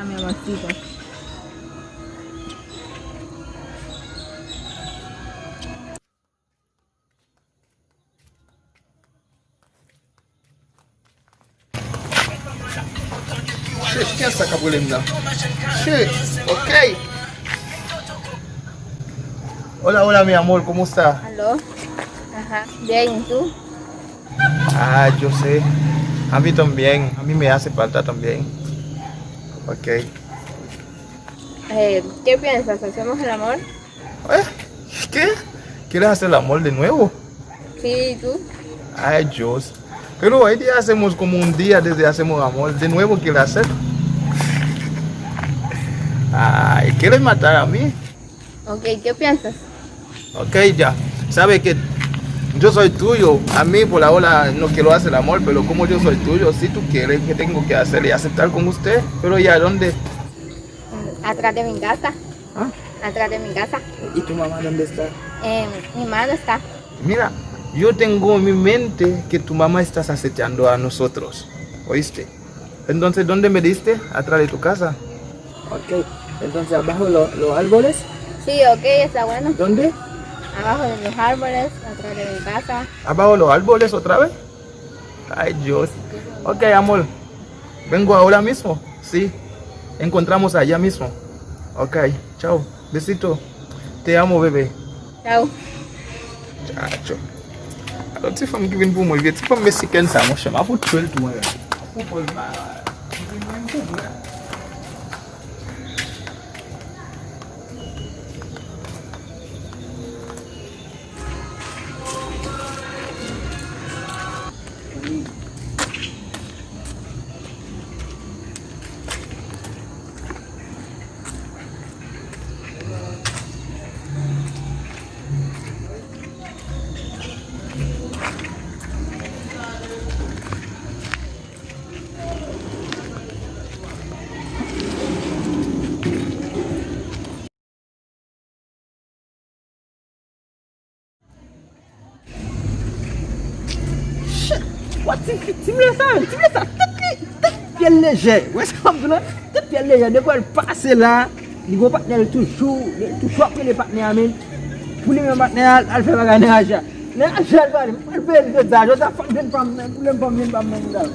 Mi amorcito. Shit, ¿quién saca Belinda? Shit, ok. Hola, hola, mi amor, ¿cómo está? ¿Aló? Ajá. Bien, ¿y tú? Ah, yo sé. A mí también. A mí me hace falta también. Ok. ¿Qué piensas? ¿Hacemos el amor? ¿Qué? ¿Quieres hacer el amor de nuevo? Sí, ¿y tú? Ay, Dios. Pero hoy día hacemos como un día desde hacemos amor. ¿De nuevo quieres hacer? Ay, ¿quieres matar a mí? Ok, ¿qué piensas? Ok, ya. Sabe que yo soy tuyo. A mí por ahora no quiero hacer el amor, pero como yo soy tuyo, si tú quieres, ¿qué tengo que hacer? Y aceptar con usted. Pero ya, ¿dónde? Atrás de mi casa. ¿Ah? Atrás de mi casa. ¿Y tu mamá dónde está? Mi mano está. Mira, yo tengo en mi mente que tu mamá estás acechando a nosotros. ¿Oíste? Entonces, ¿dónde me diste? Atrás de tu casa. Ok. Entonces, abajo los árboles. Sí, ok, está bueno. ¿Dónde? Abajo de los árboles, atrás de mi casa. ¿Abajo los árboles otra vez? Ay, Dios. Ok, amor. Vengo ahora mismo. Sí. Encontramos allá mismo. Ok. Chao. Besito. Te amo, bebé. Chao. Chacho. I don't think I'm giving boom. If I'm Mexican, I'm going to put 12 to 1. What timle sa, tet piye leje, wè sa mab la, tet piye leje, de kwa l pase la, li go patne l toujou apre le patne amen, pou li men patne al fe bagay ne aja. Ne aja al bari, al fe l de zaj, yo ta fak den pam men, pou len pam men pam men la.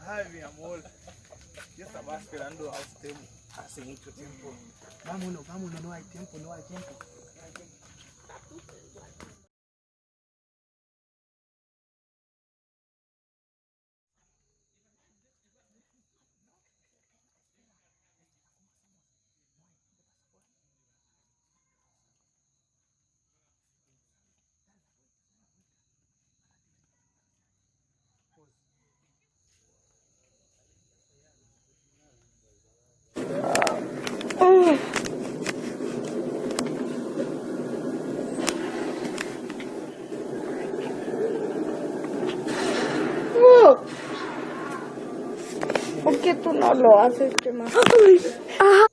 Ay, mi amor. Yo estaba esperando a usted hace mucho tiempo. Vámonos, vámonos, no hay tiempo, no hay tiempo. No lo haces, Chema. Ah,